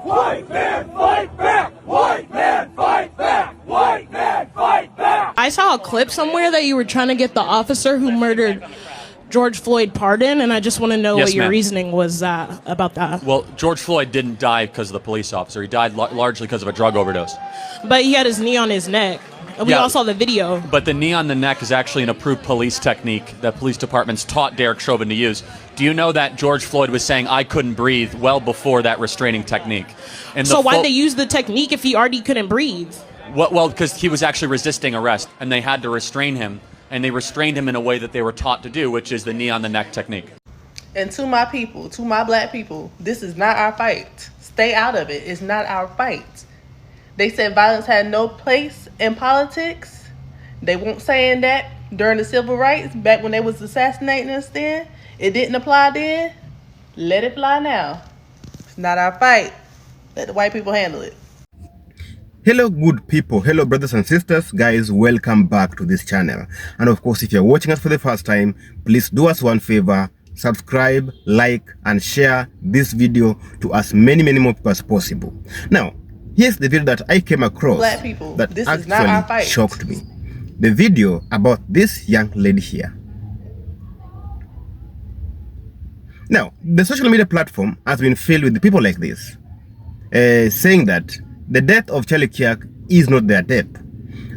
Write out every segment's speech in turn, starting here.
White man fight back! White man fight back! White man fight back! I saw a clip somewhere that you were trying to get the officer who murdered George Floyd pardoned, and I just want to know what your reasoning was about that. Well, George Floyd didn't die because of the police officer. He died largely because of a drug overdose. But he had his knee on his neck. We all saw the video. But the knee on the neck is actually an approved police technique that police departments taught Derek Chauvin to use. Do you know that George Floyd was saying, "I couldn't breathe," well before that restraining technique? And so why'd they use the technique if he already couldn't breathe? Well, because he was actually resisting arrest, and they had to restrain him. And they restrained him in a way that they were taught to do, which is the knee on the neck technique. And to my people, to my black people, this is not our fight. Stay out of it. It's not our fight. They said violence had no place in politics. They weren't saying that during the civil rights, back when they was assassinating us then. It didn't apply then. Let it fly now. It's not our fight. Let the white people handle it. Hello good people, hello brothers and sisters, guys, welcome back to this channel. And of course, if you're watching us for the first time, please do us one favor, subscribe, like and share this video to as many more people as possible. Now, here's the video that I came across Black people, that this is not our fight. Shocked me. The video about this young lady here. Now, the social media platform has been filled with people like this, saying that the death of Charlie Kirk is not their death.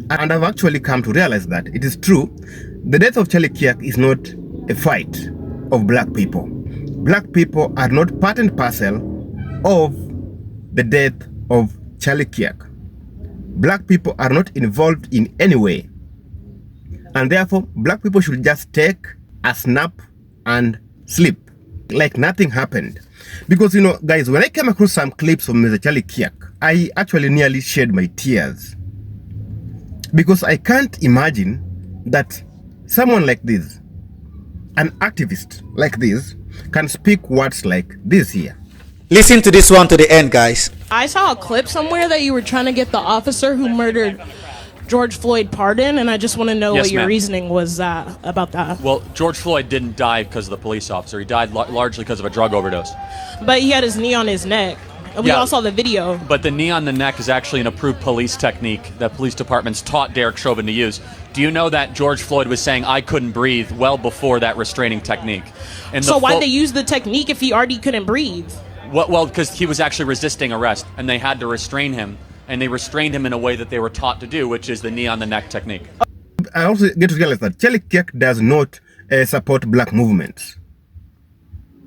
And I've actually come to realize that it is true. The death of Charlie Kirk is not a fight of black people. Black people are not part and parcel of the death of Charlie Kirk. Black people are not involved in any way. And therefore, black people should just take a snap and sleep like nothing happened. Because, you know, guys, when I came across some clips of Mr. Charlie Kirk, I actually nearly shed my tears. Because I can't imagine that someone like this, an activist like this, can speak words like this here. Listen to this one to the end, guys. I saw a clip somewhere that you were trying to get the officer who murdered George Floyd pardoned, and I just want to know what your reasoning was about that. Well, George Floyd didn't die because of the police officer. He died largely because of a drug overdose. But he had his knee on his neck. We all saw the video. But the knee on the neck is actually an approved police technique that police departments taught Derek Chauvin to use. Do you know that George Floyd was saying, "I couldn't breathe," well before that restraining technique? And so why'd they use the technique if he already couldn't breathe? Well, because he was actually resisting arrest, and they had to restrain him. And they restrained him in a way that they were taught to do, which is the knee on the neck technique. I also get to realize that Charlie Kirk does not support black movements.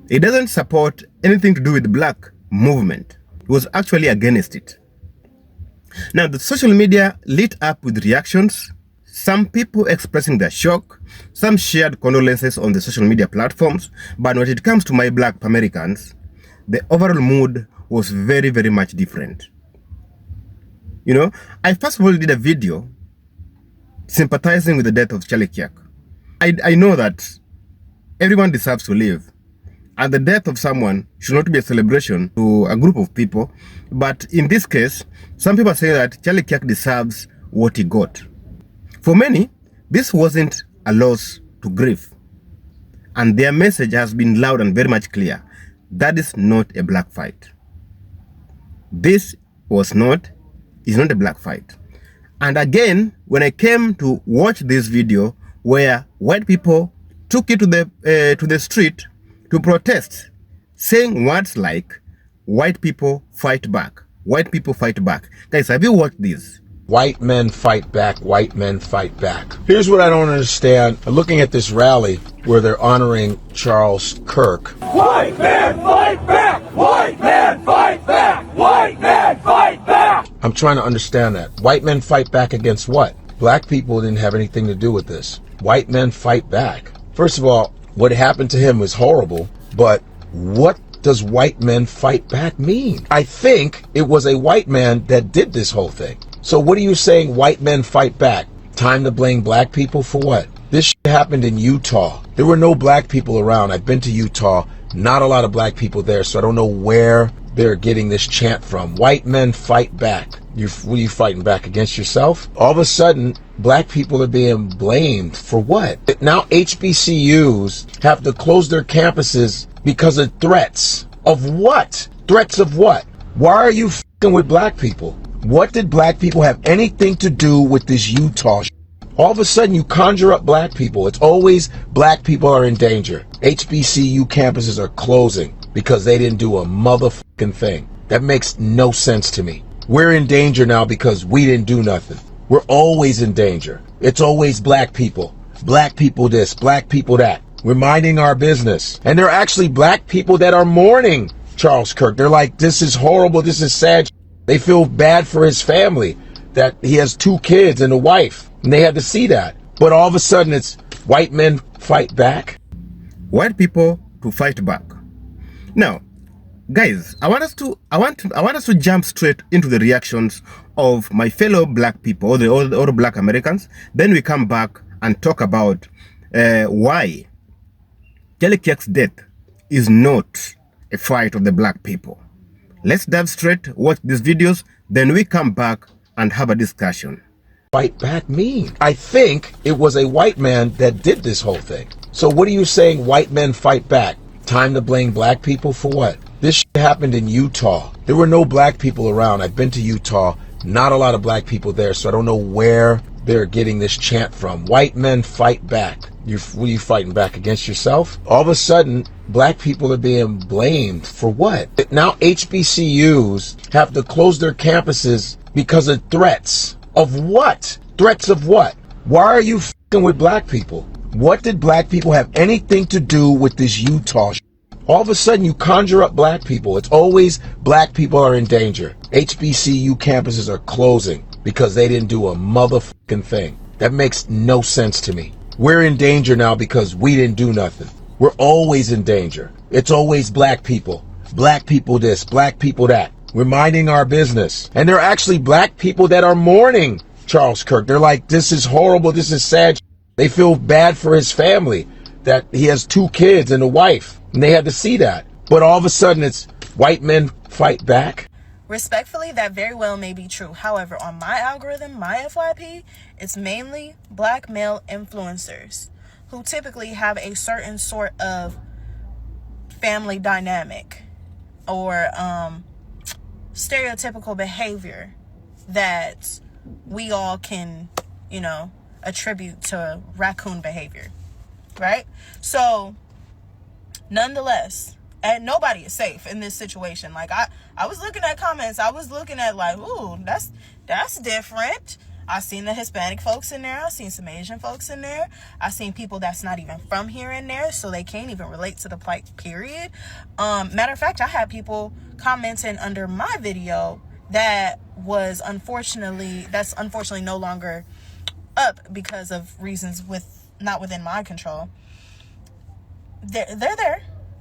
He doesn't support anything to do with the black movement. He was actually against it. Now, the social media lit up with reactions. Some people expressing their shock. Some shared condolences on the social media platforms. But when it comes to my black Americans, the overall mood was very much different. You know, I first of all did a video sympathizing with the death of Charlie Kirk. I know that everyone deserves to live, and the death of someone should not be a celebration to a group of people. But in this case, some people say that Charlie Kirk deserves what he got. For many, this wasn't a loss to grief, and their message has been loud and very much clear. That is not a black fight. This is not a black fight. And again, when I came to watch this video where white people took it to the street to protest, saying words like, "White people fight back. White people fight back." Guys, have you watched this? White men fight back. White men fight back. Here's what I don't understand. Looking at this rally where they're honoring Charles Kirk. White man fight back! White man fight back! White man fight back! I'm trying to understand that. White men fight back against what? Black people didn't have anything to do with this. White men fight back. First of all, what happened to him was horrible, but what does white men fight back mean? I think it was a white man that did this whole thing. So what are you saying, white men fight back? Time to blame black people for what? This shit happened in Utah. There were no black people around. I've been to Utah. Not a lot of black people there, so I don't know where they're getting this chant from. White men fight back. What are you fighting back against yourself? All of a sudden, black people are being blamed for what? Now HBCUs have to close their campuses because of threats. Of what? Threats of what? Why are you f***ing with black people? What did black people have anything to do with this Utah shit? All of a sudden you conjure up black people. It's always black people are in danger. HBCU campuses are closing because they didn't do a motherfucking thing. That makes no sense to me. We're in danger now because we didn't do nothing. We're always in danger. It's always black people. Black people this, black people that. We're minding our business. And there are actually black people that are mourning Charles Kirk. They're like, this is horrible, this is sad. They feel bad for his family, that he has 2 kids and a wife, and they had to see that. But all of a sudden it's white men fight back. White people to fight back. Now, guys, I want us to jump straight into the reactions of my fellow black people, or the black Americans. Then we come back and talk about why Charlie Kirk's death is not a fight of the black people. Let's dive straight, watch these videos, then we come back and have a discussion. Fight back mean? I think it was a white man that did this whole thing. So what are you saying white men fight back? Time to blame black people for what? This shit happened in Utah. There were no black people around. I've been to Utah. Not a lot of black people there, so I don't know where they're getting this chant from. White men fight back. What are you fighting back against yourself? All of a sudden, black people are being blamed for what? Now HBCUs have to close their campuses because of threats. Of what? Threats of what? Why are you f***ing with black people? What did black people have anything to do with this Utah shit? All of a sudden you conjure up black people. It's always black people are in danger. HBCU campuses are closing because they didn't do a motherfucking thing. That makes no sense to me. We're in danger now because we didn't do nothing. We're always in danger. It's always black people. Black people this, black people that. We're minding our business. And there are actually black people that are mourning Charles Kirk. They're like, this is horrible, this is sad. They feel bad for his family, that he has 2 kids and a wife, and they had to see that. But all of a sudden it's white men fight back. Respectfully, that very well may be true. However, on my algorithm, my FYP, it's mainly black male influencers who typically have a certain sort of family dynamic or stereotypical behavior that we all can, attribute to raccoon behavior, right? So, nonetheless, and nobody is safe in this situation. Like I was looking at comments. I was looking at like, ooh, that's different. I seen the Hispanic folks in there. I seen some Asian folks in there. I seen people that's not even from here in there, so they can't even relate to the plight, period. Matter of fact, I had people commenting under my video that's unfortunately no longer up because of reasons not within my control. They're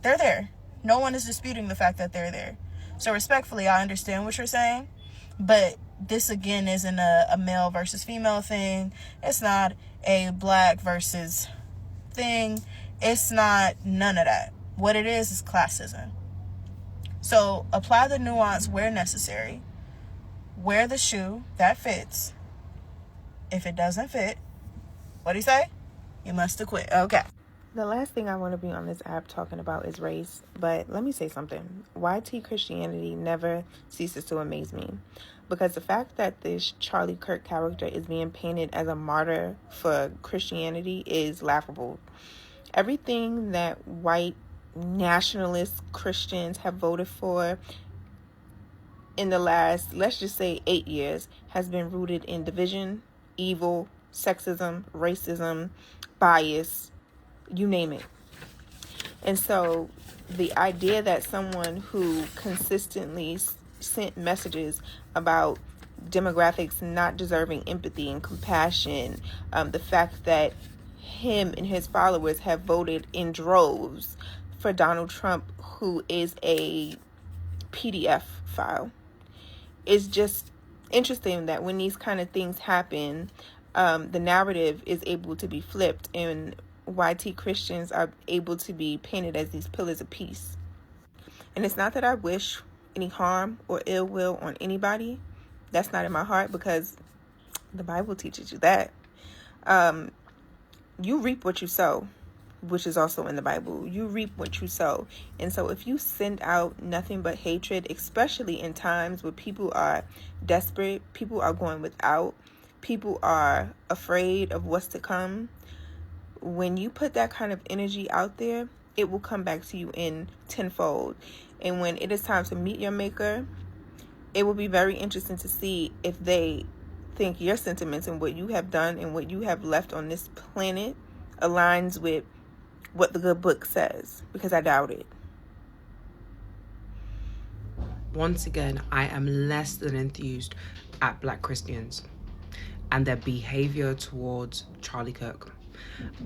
there. No one is disputing the fact that they're there. So respectfully, I understand what you're saying, but this again isn't a male versus female thing. It's not a black versus thing. It's not none of that. What it is classism. So apply the nuance where necessary. Wear the shoe that fits. If it doesn't fit, what do you say? You must have quit. Okay. The last thing I want to be on this app talking about is race, but let me say something. YT Christianity never ceases to amaze me, because the fact that this Charlie Kirk character is being painted as a martyr for Christianity is laughable. Everything that white nationalist Christians have voted for in the last, let's just say 8 years, has been rooted in division, evil, sexism, racism, bias, you name it. And so the idea that someone who consistently sent messages about demographics not deserving empathy and compassion, the fact that him and his followers have voted in droves for Donald Trump, who is a PDF file, is just interesting that when these kind of things happen, the narrative is able to be flipped and YT Christians are able to be painted as these pillars of peace. And it's not that I wish any harm or ill will on anybody. That's not in my heart, because the Bible teaches you that. You reap what you sow. which is also in the Bible. You reap what you sow. And so if you send out nothing but hatred, especially in times where people are desperate, people are going without, people are afraid of what's to come, when you put that kind of energy out there, it will come back to you in tenfold. And when it is time to meet your maker, it will be very interesting to see if they think your sentiments and what you have done and what you have left on this planet aligns with what the good book says, because I doubt it. Once again, I am less than enthused at Black Christians and their behavior towards Charlie Kirk.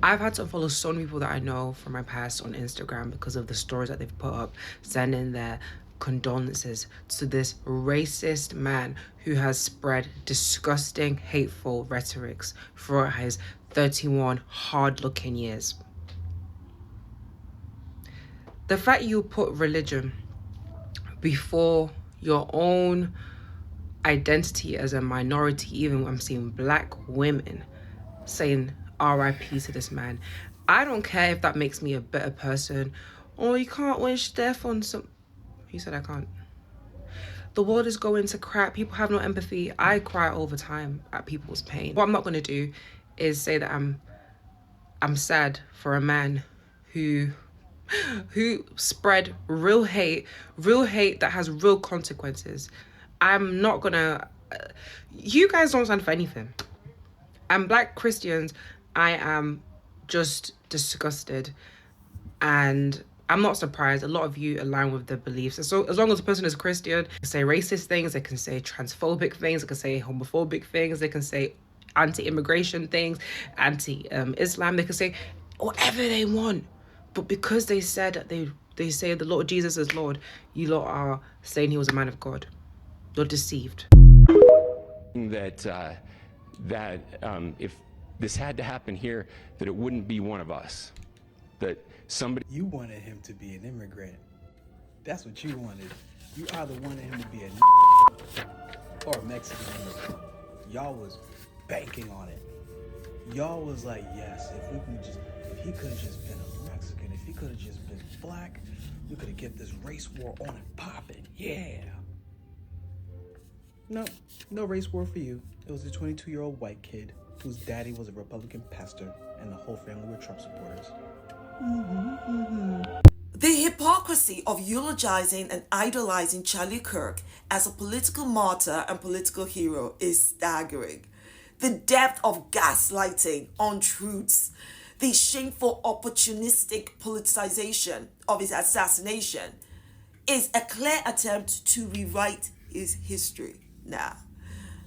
I've had to follow so many people that I know from my past on Instagram because of the stories that they've put up, sending their condolences to this racist man who has spread disgusting, hateful rhetorics throughout his 31 hard-looking years. The fact you put religion before your own identity as a minority, even when I'm seeing Black women saying RIP to this man, I don't care if that makes me a better person. Oh, you can't wish death on some... He said I can't. The world is going to crap. People have no empathy. I cry all the time at people's pain. What I'm not going to do is say that I'm sad for a man who spread real hate that has real consequences. I'm not gonna... you guys don't stand for anything. And Black Christians, I am just disgusted. And I'm not surprised. A lot of you align with the beliefs. And so as long as a person is Christian, they can say racist things, they can say transphobic things, they can say homophobic things, they can say anti-immigration things, anti-Islam, they can say whatever they want. But because they said that they say the Lord Jesus is Lord, you lot are saying he was a man of God. You're deceived. That if this had to happen here, that it wouldn't be one of us. That somebody... You wanted him to be an immigrant. That's what you wanted. You either wanted him to be a or a Mexican immigrant. Y'all was banking on it. Y'all was like, yes, if he could have just been a Mexican, if he could have just been Black, we could have kept this race war on and popping. Yeah. No race war for you. It was a 22-year-old white kid whose daddy was a Republican pastor and the whole family were Trump supporters. The hypocrisy of eulogizing and idolizing Charlie Kirk as a political martyr and political hero is staggering. The depth of gaslighting, untruths, the shameful opportunistic politicization of his assassination is a clear attempt to rewrite his history. Now,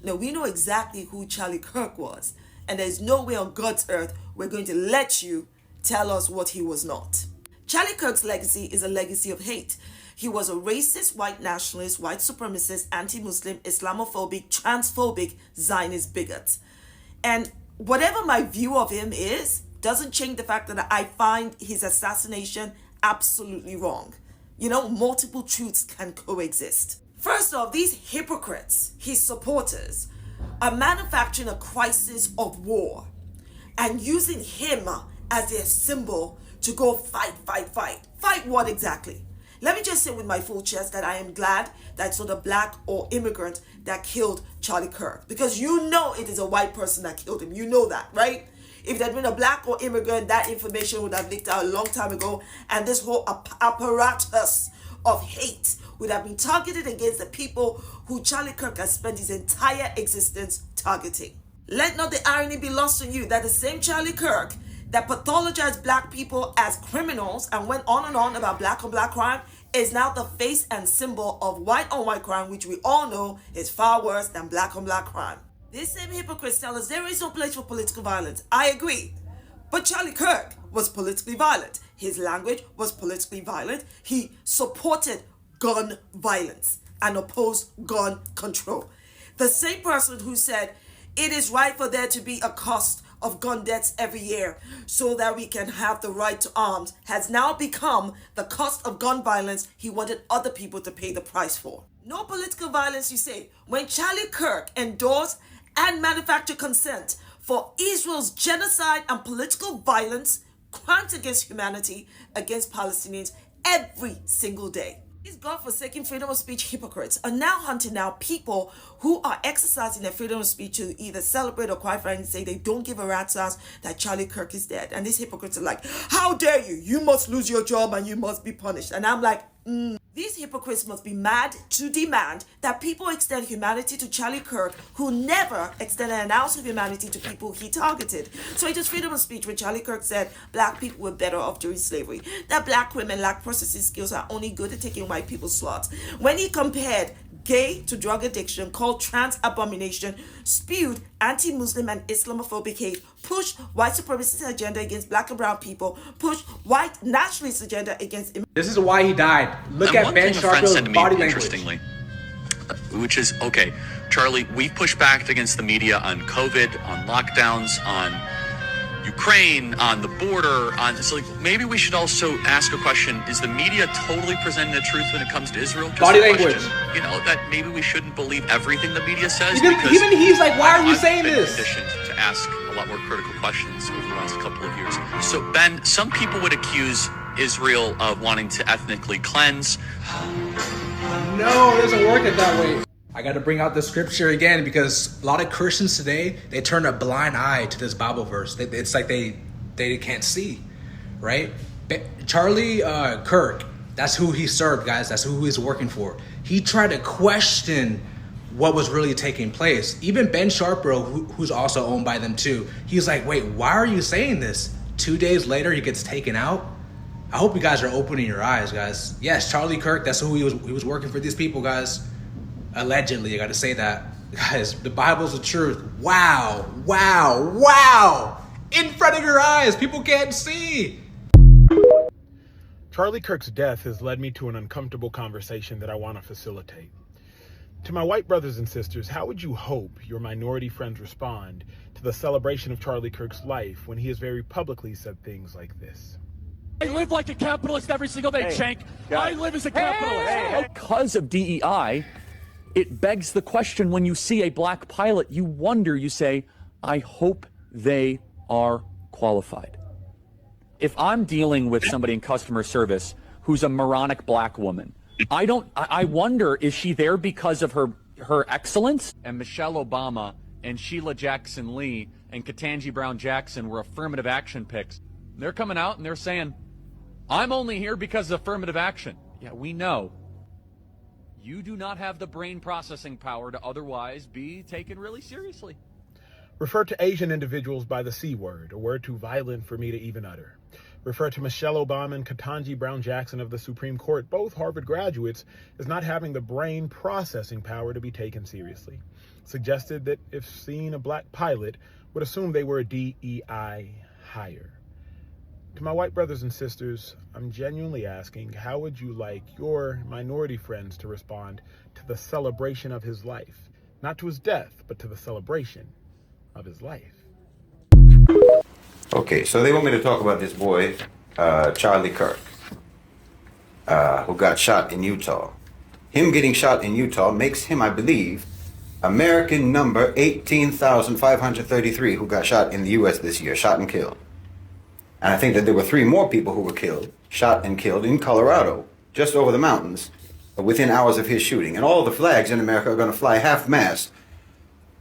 we know exactly who Charlie Kirk was, and there's no way on God's earth we're going to let you tell us what he was not. Charlie Kirk's legacy is a legacy of hate. He was a racist, white nationalist, white supremacist, anti-Muslim, Islamophobic, transphobic, Zionist bigot. And whatever my view of him is, doesn't change the fact that I find his assassination absolutely wrong. Multiple truths can coexist. First off, these hypocrites, his supporters, are manufacturing a crisis of war and using him as their symbol to go fight. Fight what exactly? Let me just say with my full chest that I am glad that it's not a Black or immigrant that killed Charlie Kirk. Because it is a white person that killed him. You know that, right? If it had been a Black or immigrant, that information would have leaked out a long time ago. And this whole apparatus of hate would have been targeted against the people who Charlie Kirk has spent his entire existence targeting. Let not the irony be lost on you that the same Charlie Kirk that pathologized Black people as criminals and went on and on about Black on Black crime is now the face and symbol of white on white crime, which we all know is far worse than Black on Black crime. These same hypocrites tell us there is no place for political violence. I agree. But Charlie Kirk was politically violent. His language was politically violent. He supported gun violence and opposed gun control. The same person who said it is right for there to be a cost of gun deaths every year so that we can have the right to arms has now become the cost of gun violence he wanted other people to pay the price for. No political violence, you say, when Charlie Kirk endorsed and manufactured consent for Israel's genocide and political violence, crimes against humanity against Palestinians every single day. These godforsaken freedom of speech hypocrites are now hunting down people who are exercising their freedom of speech to either celebrate or quite frankly say they don't give a rat's ass that Charlie Kirk is dead. And these hypocrites are like, how dare you? You must lose your job and you must be punished. And I'm like, These hypocrites must be mad to demand that people extend humanity to Charlie Kirk, who never extended an ounce of humanity to people he targeted. So it was freedom of speech when Charlie Kirk said black people were better off during slavery, that black women lack processing skills, are only good at taking white people's slots. When he compared gay to drug addiction, called trans abomination, spewed anti-Muslim and Islamophobic hate, pushed white supremacist agenda against black and brown people, pushed white nationalist agenda against... This is why he died. Look at Ben Sharp's body language. Interestingly, which is, okay, Charlie, we've pushed back against the media on COVID, on lockdowns, on Ukraine, on the border, on, so like, maybe we should also ask a question: is the media totally presenting the truth when it comes to Israel? Just body a language. Question, you know, that maybe we shouldn't believe everything the media says. Even he's like, why are you saying I've been this? conditioned to ask a lot more critical questions over the last couple of years. So Ben, some people would accuse Israel of wanting to ethnically cleanse. No, it doesn't work it that way. I got to bring out the scripture again because a lot of Christians today, they turn a blind eye to this Bible verse. It's like they can't see, right? Charlie Kirk, that's who he served, guys. That's who he's working for. He tried to question what was really taking place. Even Ben Sharpro, who's also owned by them too, he's like, wait, why are you saying this? 2 days later, he gets taken out. I hope you guys are opening your eyes, guys. Yes, Charlie Kirk, that's who he was working for these people, guys. Allegedly, I got to say that. Guys, the Bible's the truth. Wow, wow, wow. In front of your eyes, people can't see. Charlie Kirk's death has led me to an uncomfortable conversation that I want to facilitate. To my white brothers and sisters, how would you hope your minority friends respond to the celebration of Charlie Kirk's life when he has very publicly said things like this? I live like a capitalist every single day, Shank. I live as a capitalist. Because of DEI, it begs the question when you see a black pilot, you wonder, you say, I hope they are qualified. If I'm dealing with somebody in customer service who's a moronic black woman, I wonder, is she there because of her excellence? And Michelle Obama and Sheila Jackson Lee and Ketanji Brown Jackson were affirmative action picks. They're coming out and they're saying, I'm only here because of affirmative action. Yeah, we know. You do not have the brain processing power to otherwise be taken really seriously. Refer to Asian individuals by the C word, a word too violent for me to even utter. Refer to Michelle Obama and Ketanji Brown Jackson of the Supreme Court, both Harvard graduates, as not having the brain processing power to be taken seriously. Suggested that if seeing a black pilot, would assume they were a DEI hire. To my white brothers and sisters, I'm genuinely asking, how would you like your minority friends to respond to the celebration of his life? Not to his death, but to the celebration of his life. Okay, so they want me to talk about this boy, Charlie Kirk, who got shot in Utah. Him getting shot in Utah makes him, I believe, American number 18,533 who got shot in the U.S. this year, shot and killed. And I think that there were 3 more people who were killed, shot and killed in Colorado, just over the mountains, within hours of his shooting. And all the flags in America are going to fly half-mast,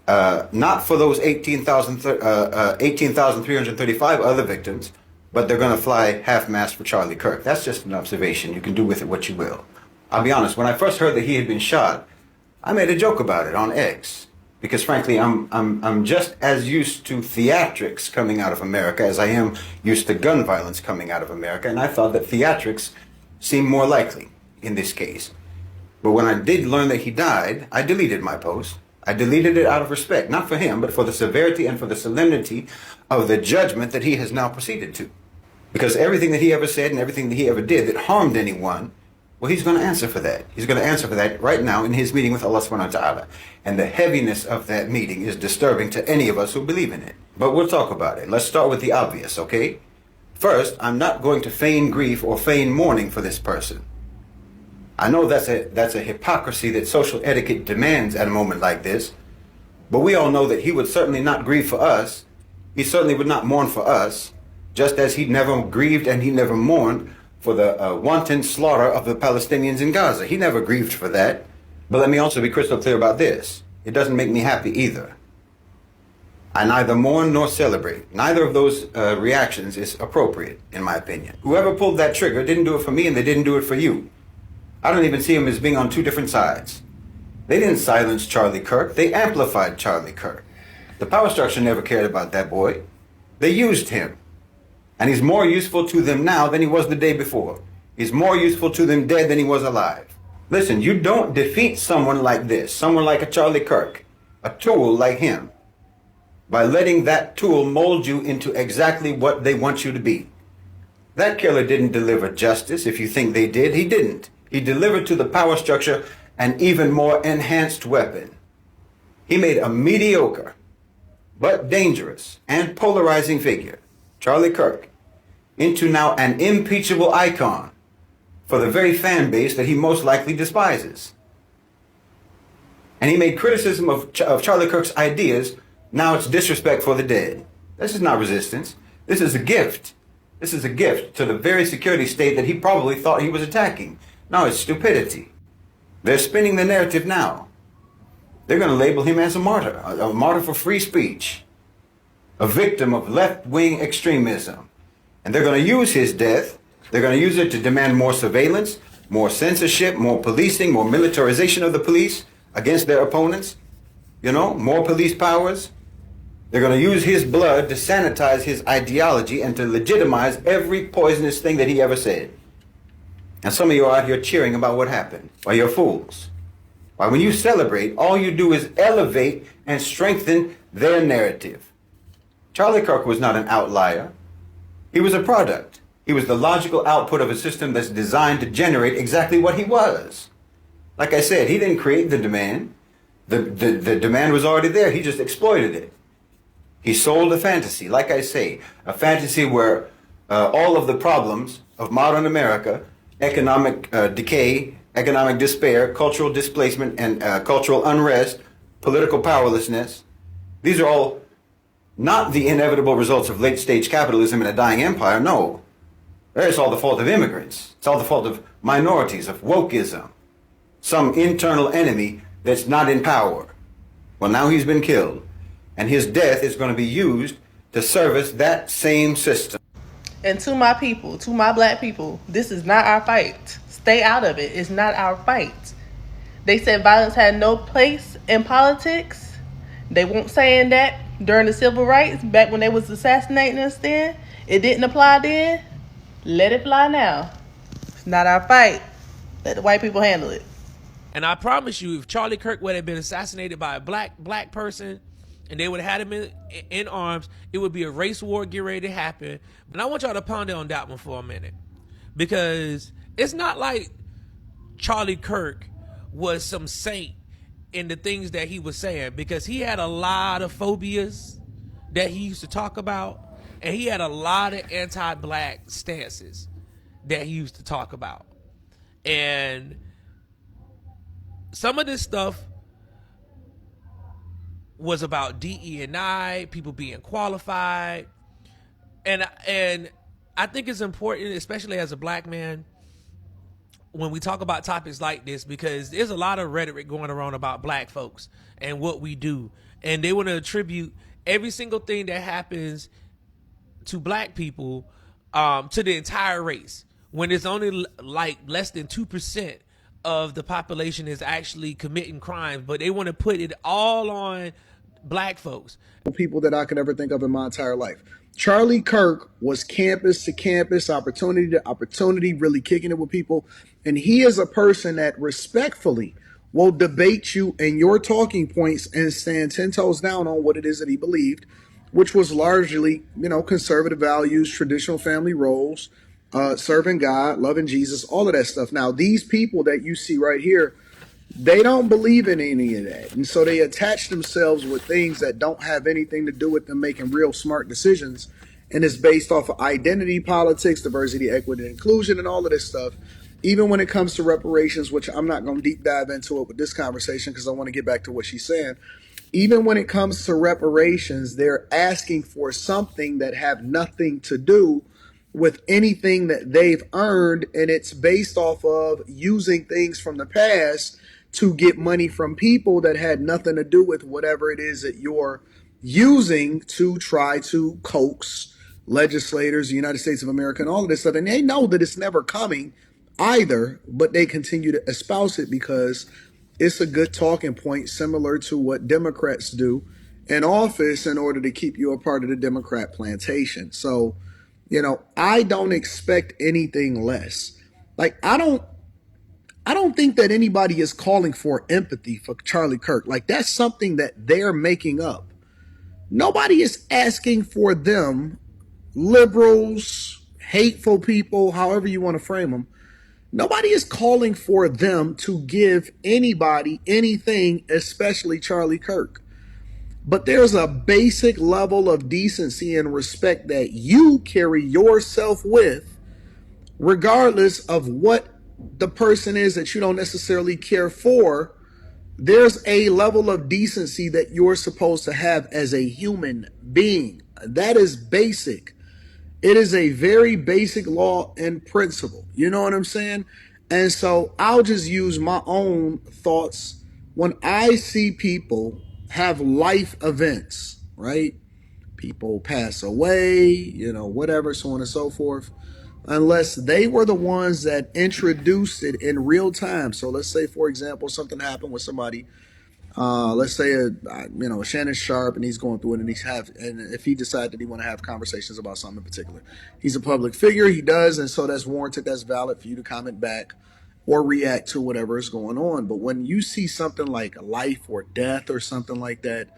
not for those 18,335 other victims, but they're going to fly half-mast for Charlie Kirk. That's just an observation. You can do with it what you will. I'll be honest, when I first heard that he had been shot, I made a joke about it on X. Because frankly, I'm just as used to theatrics coming out of America as I am used to gun violence coming out of America, and I thought that theatrics seemed more likely in this case. But when I did learn that he died, I deleted my post. I deleted it out of respect, not for him, but for the severity and for the solemnity of the judgment that he has now proceeded to. Because everything that he ever said and everything that he ever did that harmed anyone, well, he's going to answer for that. He's going to answer for that right now in his meeting with Allah subhanahu wa ta'ala. And the heaviness of that meeting is disturbing to any of us who believe in it. But we'll talk about it. Let's start with the obvious, okay? First, I'm not going to feign grief or feign mourning for this person. I know that's a hypocrisy that social etiquette demands at a moment like this. But we all know that he would certainly not grieve for us. He certainly would not mourn for us. just as he never grieved and he never mourned for the wanton slaughter of the Palestinians in Gaza. He never grieved for that. But let me also be crystal clear about this. It doesn't make me happy either. I neither mourn nor celebrate. Neither of those reactions is appropriate, in my opinion. Whoever pulled that trigger didn't do it for me, and they didn't do it for you. I don't even see them as being on two different sides. They didn't silence Charlie Kirk. They amplified Charlie Kirk. The power structure never cared about that boy. They used him. And he's more useful to them now than he was the day before. He's more useful to them dead than he was alive. Listen, you don't defeat someone like this, someone like a Charlie Kirk, a tool like him, by letting that tool mold you into exactly what they want you to be. That killer didn't deliver justice. If you think they did, he didn't. He delivered to the power structure an even more enhanced weapon. He made a mediocre, but dangerous and polarizing figure, Charlie Kirk, into now an impeachable icon for the very fan base that he most likely despises. And he made criticism of Charlie Kirk's ideas. Now it's disrespect for the dead. This is not resistance. This is a gift. This is a gift to the very security state that he probably thought he was attacking. No, it's stupidity. They're spinning the narrative now. They're going to label him as a martyr for free speech, a victim of left-wing extremism. And they're going to use his death. They're going to use it to demand more surveillance, more censorship, more policing, more militarization of the police against their opponents. You know, more police powers. They're going to use his blood to sanitize his ideology and to legitimize every poisonous thing that he ever said. And some of you are out here cheering about what happened. Why, you're fools. Why, when you celebrate, all you do is elevate and strengthen their narrative. Charlie Kirk was not an outlier. He was a product. He was the logical output of a system that's designed to generate exactly what he was. Like I said, he didn't create the demand. The demand was already there. He just exploited it. He sold a fantasy, like I say, a fantasy where all of the problems of modern America, economic decay, economic despair, cultural displacement, and cultural unrest, political powerlessness, these are all not the inevitable results of late-stage capitalism in a dying empire. No. It's all the fault of immigrants. It's all the fault of minorities, of wokeism. Some internal enemy that's not in power. Well, now he's been killed. And his death is going to be used to service that same system. And to my people, to my black people, this is not our fight. Stay out of it. It's not our fight. They said violence had no place in politics. They weren't saying that during the civil rights, back when they was assassinating us then. It didn't apply then. Let it fly now. It's not our fight. Let the white people handle it. And I promise you, if Charlie Kirk would have been assassinated by a black person, and they would have had him in arms, it would be a race war get ready to happen. But I want y'all to ponder on that one for a minute. Because it's not like Charlie Kirk was some saint in the things that he was saying. Because he had a lot of phobias that he used to talk about. And he had a lot of anti-black stances that he used to talk about. And some of this stuff was about DE&I, people being qualified. And I think it's important, especially as a black man, when we talk about topics like this, because there's a lot of rhetoric going around about black folks and what we do. And they want to attribute every single thing that happens to black people to the entire race, when it's only like less than 2% of the population is actually committing crimes, but they want to put it all on black folks. People that I could ever think of in my entire life. Charlie Kirk was campus to campus, opportunity to opportunity, really kicking it with people. And he is a person that respectfully will debate you and your talking points and stand 10 toes down on what it is that he believed, which was largely, conservative values, traditional family roles, serving God, loving Jesus, all of that stuff. Now, these people that you see right here, they don't believe in any of that. And so they attach themselves with things that don't have anything to do with them making real smart decisions. And it's based off of identity politics, diversity, equity, and inclusion, and all of this stuff. Even when it comes to reparations, which I'm not going to deep dive into it with this conversation because I want to get back to what she's saying. even when it comes to reparations, they're asking for something that have nothing to do with anything that they've earned, and it's based off of using things from the past to get money from people that had nothing to do with whatever it is that you're using to try to coax legislators, the United States of America, and all of this stuff. And they know that it's never coming either, but they continue to espouse it because it's a good talking point, similar to what Democrats do in office in order to keep you a part of the Democrat plantation. So, you know, I don't expect anything less. Like, I don't think that anybody is calling for empathy for Charlie Kirk. Like, that's something that they're making up. Nobody is asking for them, liberals, hateful people, however you want to frame them. Nobody is calling for them to give anybody anything, especially Charlie Kirk. But there's a basic level of decency and respect that you carry yourself with, regardless of what the person is that you don't necessarily care for. There's a level of decency that you're supposed to have as a human being. That is basic. It is a very basic law and principle. You know what I'm saying? And so I'll just use my own thoughts. When I see people have life events, right? People pass away, you know, whatever, so on and so forth. Unless they were the ones that introduced it in real time. So let's say, for example, something happened with somebody. Let's say, Shannon Sharp, and he's going through it, and if he decided that he want to have conversations about something in particular, he's a public figure. He does, and so that's warranted. That's valid for you to comment back or react to whatever is going on. But when you see something like life or death or something like that,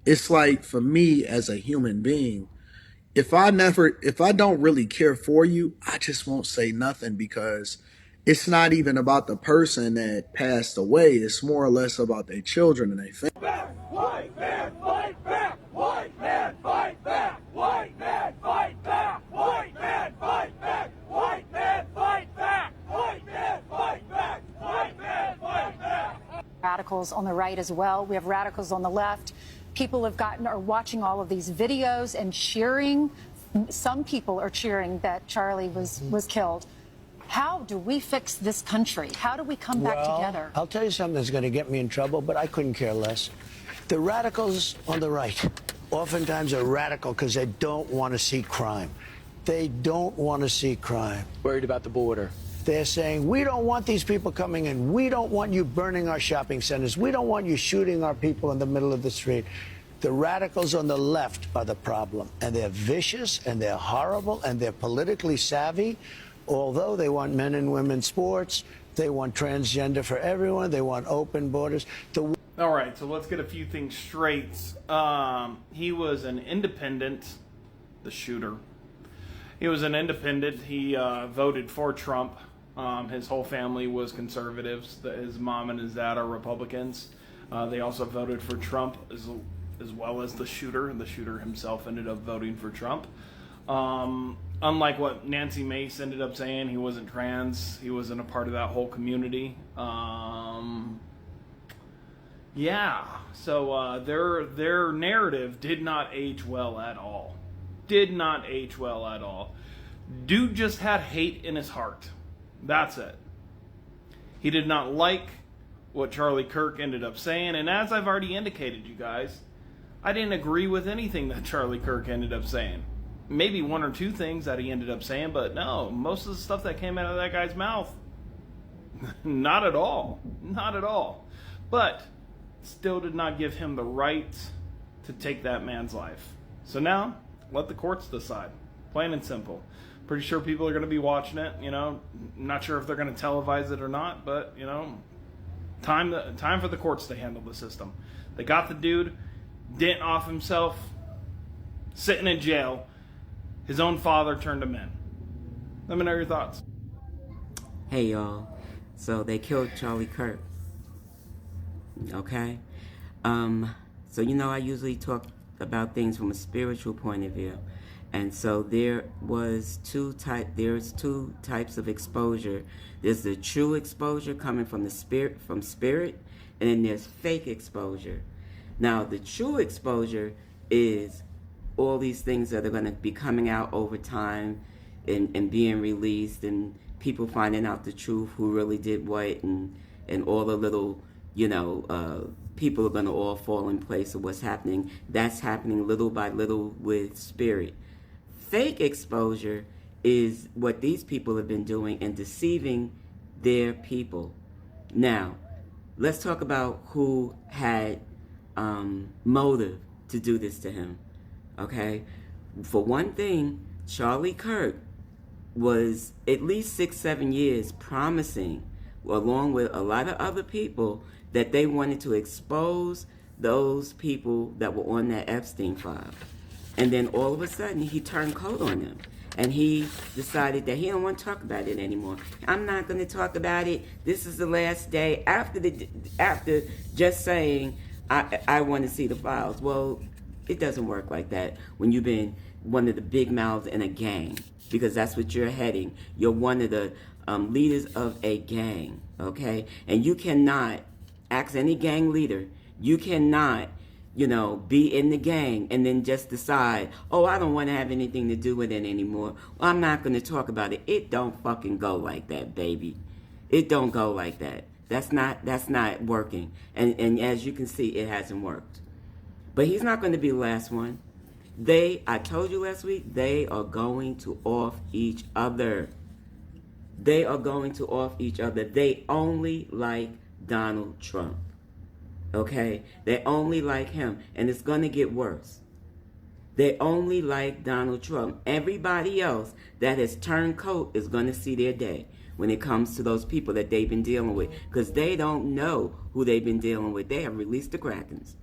it's like, for me as a human being, if I don't really care for you, I just won't say nothing, because it's not even about the person that passed away. It's more or less about their children and their family. White man, fight back! White man, fight back! White man, fight back! White man, fight back! White man, fight back! White man, fight back! White man, fight back! Radicals on the right as well. We have radicals on the left. People are watching all of these videos and cheering. Some people are cheering that Charlie was killed. How do we fix this country? How do we come back together? I'll tell you something that's going to get me in trouble, but I couldn't care less. The radicals on the right oftentimes are radical because they don't want to see crime. They don't want to see crime. Worried about the border. They're saying, we don't want these people coming in. We don't want you burning our shopping centers. We don't want you shooting our people in the middle of the street. The radicals on the left are the problem. And they're vicious, and they're horrible, and they're politically savvy. Although they want men and women sports, they want transgender for everyone, they want open borders. All right, so let's get a few things straight. He was an independent, the shooter. He was an independent. He voted for Trump. His whole family was conservatives. His mom and his dad are Republicans. They also voted for Trump as well as the shooter. The shooter himself ended up voting for Trump. Unlike what Nancy Mace ended up saying, he wasn't trans. He wasn't a part of that whole community. So their narrative did not age well at all. Did not age well at all. Dude just had hate in his heart. That's it. He did not like what Charlie Kirk ended up saying, and as I've already indicated, you guys, I didn't agree with anything that Charlie Kirk ended up saying. Maybe one or two things that he ended up saying, but no, most of the stuff that came out of that guy's mouth, not at all. Not at all. But still did not give him the right to take that man's life. So now, let the courts decide. Plain and simple. Pretty sure people are going to be watching it, Not sure if they're going to televise it or not, but, time for the courts to handle the system. They got the dude, didn't off himself, sitting in jail. His own father turned him in. Let me know your thoughts. Hey, y'all. So they killed Charlie Kirk. Okay? So I usually talk about things from a spiritual point of view. And so there's two types of exposure. There's the true exposure coming from the spirit, and then there's fake exposure. Now, the true exposure is all these things that are going to be coming out over time and being released, and people finding out the truth, who really did what, and all the little, people are going to all fall in place of what's happening. That's happening little by little with spirit. Fake exposure is what these people have been doing and deceiving their people. Now, let's talk about who had motive to do this to him, okay? For one thing, Charlie Kirk was at least 6-7 years promising, along with a lot of other people, that they wanted to expose those people that were on that Epstein file. And then all of a sudden, he turned cold on them. And he decided that he don't want to talk about it anymore. I'm not going to talk about it. This is the last day. After just saying, I want to see the files. Well, it doesn't work like that when you've been one of the big mouths in a gang, because that's what you're heading. You're one of the leaders of a gang, okay? And you cannot, ask any gang leader, you cannot, be in the gang and then just decide, oh, I don't want to have anything to do with it anymore. Well, I'm not going to talk about it. It don't fucking go like that, baby. It don't go like that. That's not working. And as you can see, it hasn't worked. But he's not going to be the last one. I told you last week, they are going to off each other. They are going to off each other. They only like Donald Trump. Okay? They only like him. And it's going to get worse. They only like Donald Trump. Everybody else that has turned coat is going to see their day when it comes to those people that they've been dealing with. Because they don't know who they've been dealing with. They have released the Krakens.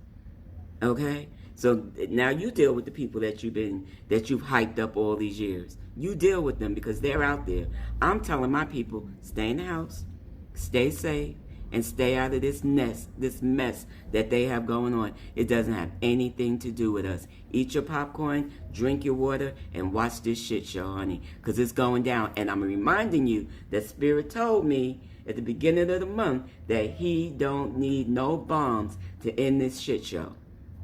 Okay? So now you deal with the people that you've hyped up all these years. You deal with them because they're out there. I'm telling my people, stay in the house, stay safe, and stay out of this mess that they have going on. It doesn't have anything to do with us. Eat your popcorn, drink your water, and watch this shit show, honey, because it's going down. And I'm reminding you that Spirit told me at the beginning of the month that he don't need no bombs to end this shit show.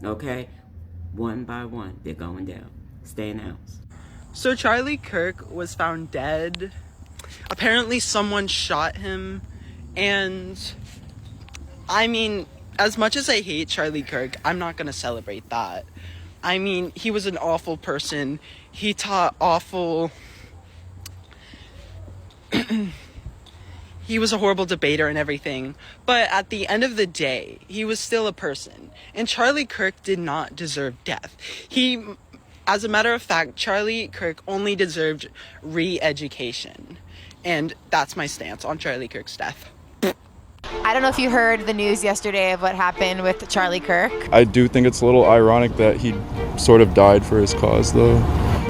Okay? One by one, they're going down. Stay in the house. So Charlie Kirk was found dead. Apparently someone shot him. And I mean, as much as I hate Charlie Kirk, I'm not going to celebrate that. I mean, he was an awful person. He taught awful... He was a horrible debater and everything. But at the end of the day, he was still a person. And Charlie Kirk did not deserve death. As a matter of fact, Charlie Kirk only deserved re-education. And that's my stance on Charlie Kirk's death. I don't know if you heard the news yesterday of what happened with Charlie Kirk. I do think it's a little ironic that he sort of died for his cause, though.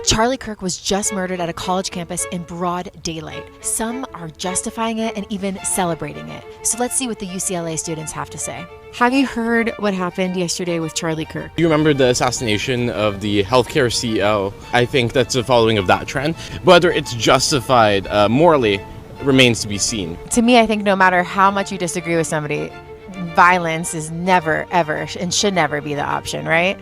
Charlie Kirk was just murdered at a college campus in broad daylight. Some are justifying it and even celebrating it. So let's see what the UCLA students have to say. Have you heard what happened yesterday with Charlie Kirk? You remember the assassination of the healthcare CEO? I think that's a following of that trend. Whether it's justified morally remains to be seen. To me, I think no matter how much you disagree with somebody, violence is never, ever, and should never be the option, right?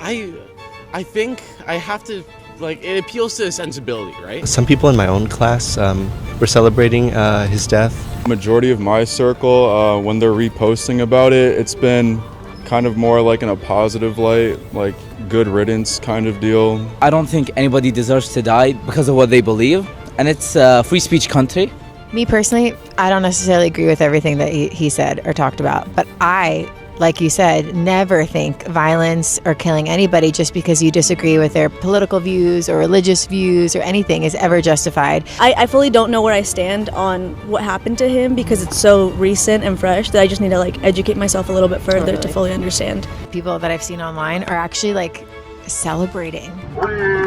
I think I have to, it appeals to sensibility, right? Some people in my own class were celebrating his death. Majority of my circle, when they're reposting about it, it's been kind of more like in a positive light, like good riddance kind of deal. I don't think anybody deserves to die because of what they believe, and it's a free speech country. Me personally, I don't necessarily agree with everything that he said or talked about, but I, like you said, never think violence or killing anybody just because you disagree with their political views or religious views or anything is ever justified. I fully don't know where I stand on what happened to him because it's so recent and fresh that I just need to educate myself a little bit further to fully understand. People that I've seen online are actually celebrating. We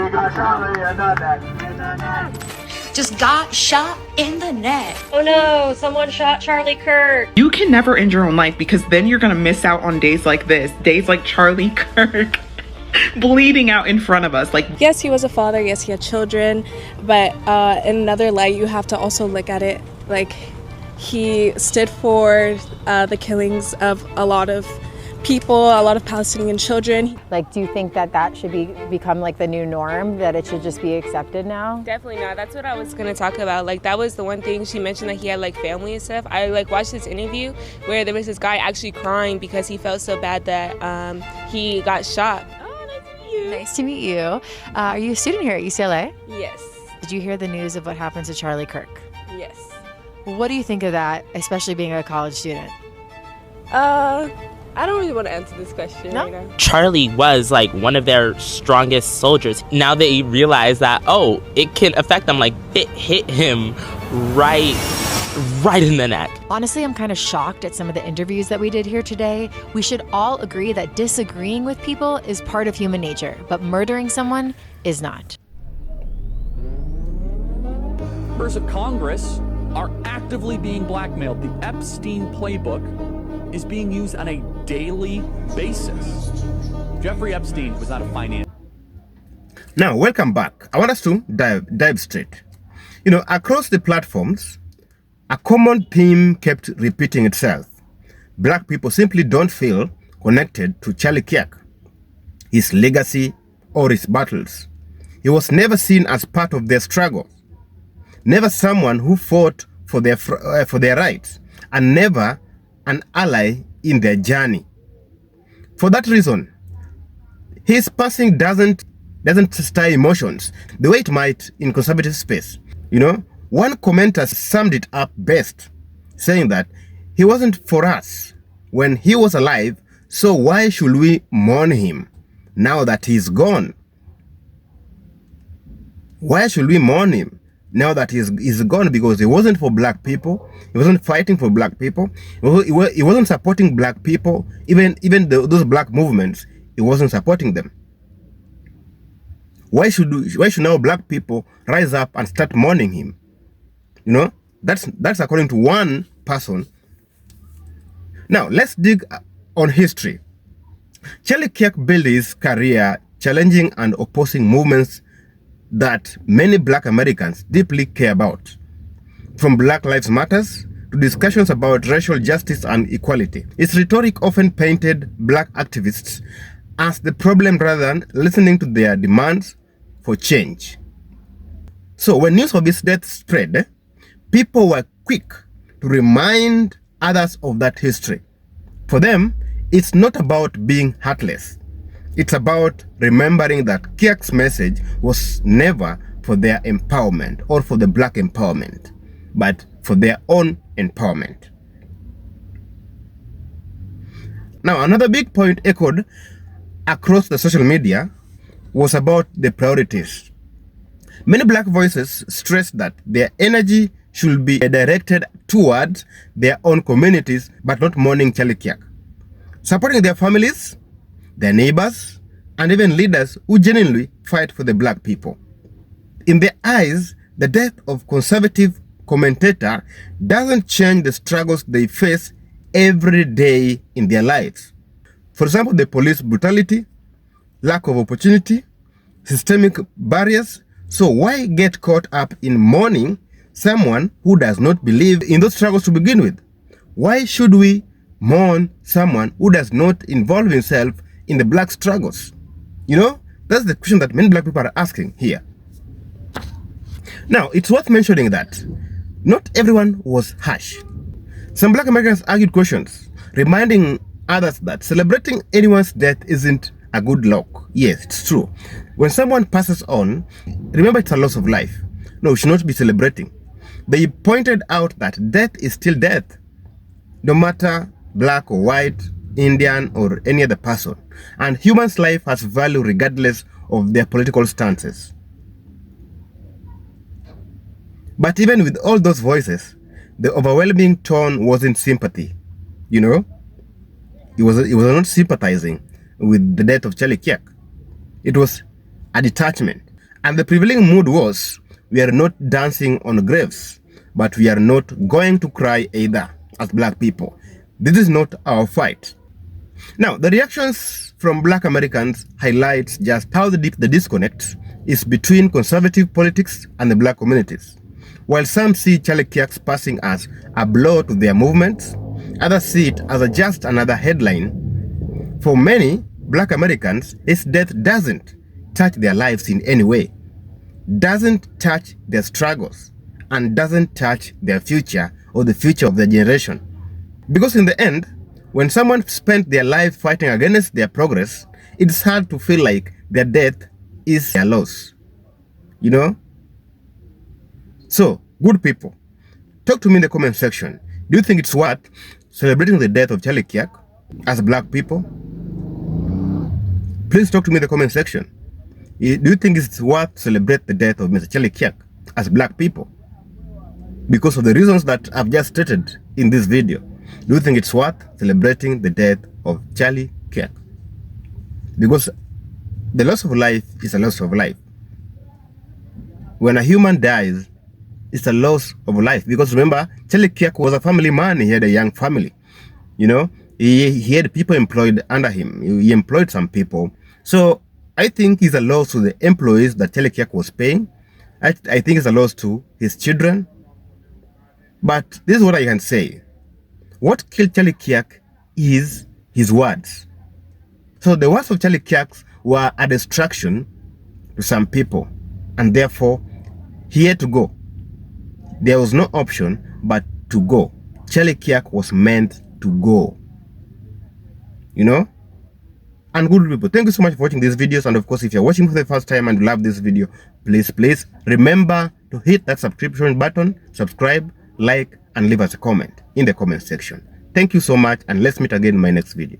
got Charlie in the net. Just got shot in the neck. Oh no, someone shot Charlie Kirk. You can never end your own life because then you're gonna miss out on days like this, days like Charlie Kirk. bleeding out in front of us. Like, yes, he was a father, yes, he had children, but in another light, you have to also look at it like he stood for the killings of a lot of people, a lot of Palestinian children. Like, do you think that that should become like the new norm, that it should just be accepted now? Definitely not. That's what I was going to talk about. Like, that was the one thing she mentioned, that he had like family and stuff. I like watched this interview where there was this guy actually crying because he felt so bad that he got shot. Nice to meet you. Are you a student here at UCLA? Yes. Did you hear the news of what happened to Charlie Kirk? Yes. What do you think of that, especially being a college student? I don't really want to answer this question right now. Charlie was like one of their strongest soldiers. Now they realize that, oh, it can affect them. Like, it hit him right in the neck. Honestly, I'm kind of shocked at some of the interviews that we did here today. We should all agree that disagreeing with people is part of human nature, but murdering someone is not. Members of Congress are actively being blackmailed. The Epstein playbook is being used on a daily basis. Jeffrey Epstein was not a finance. Now, welcome back. I want us to dive straight. You know, across the platforms, a common theme kept repeating itself. Black people simply don't feel connected to Charlie Kirk, his legacy, or his battles. He was never seen as part of their struggle, never someone who fought for their rights, and never an ally in their journey. For that reason, his passing doesn't stir emotions the way it might in conservative space. You know, one commenter summed it up best, saying that he wasn't for us when he was alive, so why should we mourn him now that he's gone? Why should we mourn him now that he's gone? Because he wasn't for black people. He wasn't fighting for black people. He wasn't supporting black people. Even those black movements, he wasn't supporting them. Why should now black people rise up and start mourning him? You know, that's according to one person. Now let's dig on history. Charlie Kirk built his career challenging and opposing movements that many black Americans deeply care about, from Black Lives Matters to discussions about racial justice and equality. His rhetoric often painted black activists as the problem rather than listening to their demands for change. So when news of his death spread, people were quick to remind others of that history. For them, it's not about being heartless. It's about remembering that Kirk's message was never for their empowerment or for the black empowerment, but for their own empowerment. Now, another big point echoed across the social media was about the priorities. Many black voices stressed that their energy should be directed towards their own communities, but not mourning Charlie Kirk, supporting their families, their neighbors, and even leaders who genuinely fight for the black people. In their eyes, the death of conservative commentator doesn't change the struggles they face every day in their lives. For example, the police brutality, lack of opportunity, systemic barriers. So why get caught up in mourning someone who does not believe in those struggles to begin with? Why should we mourn someone who does not involve himself in the black struggles? You know, that's the question that many black people are asking here. Now, it's worth mentioning that not everyone was harsh. Some black Americans argued questions, reminding others that celebrating anyone's death isn't a good look. Yes, it's true. When someone passes on, remember it's a loss of life. No, we should not be celebrating. They pointed out that death is still death, no matter black or white, Indian, or any other person. And human's life has value regardless of their political stances. But even with all those voices, the overwhelming tone wasn't sympathy. You know, it was not sympathizing with the death of Charlie Kirk. It was a detachment. And the prevailing mood was, we are not dancing on graves, but we are not going to cry either as black people. This is not our fight. Now, the reactions from black Americans highlights just how deep the disconnect is between conservative politics and the black communities. While some see Charlie Kirk's passing as a blow to their movements, others see it as just another headline. For many black Americans, his death doesn't touch their lives in any way, doesn't touch their struggles, and doesn't touch their future or the future of their generation. Because in the end, when someone spent their life fighting against their progress, it's hard to feel like their death is their loss. You know? So, good people, talk to me in the comment section. Do you think it's worth celebrating the death of Charlie Kirk as black people? Please talk to me in the comment section. Do you think it's worth celebrate the death of Mr. Charlie Kirk as black people? Because of the reasons that I've just stated in this video, do you think it's worth celebrating the death of Charlie Kirk? Because the loss of life is a loss of life. When a human dies, it's a loss of life. Because remember, Charlie Kirk was a family man. He had a young family. You know, he had people employed under him. He employed some people. So I think it's a loss to the employees that Charlie Kirk was paying. I think it's a loss to his children. But this is what I can say. What killed Charlie Kirk is his words. So the words of Charlie Kirk were a distraction to some people, and therefore he had to go. There was no option but to go. Charlie Kirk was meant to go. You know? And good people, thank you so much for watching these videos. And of course, if you're watching for the first time and you love this video, please remember to hit that subscription button, subscribe, like, and leave us a comment in the comment section. Thank you so much, and let's meet again in my next video.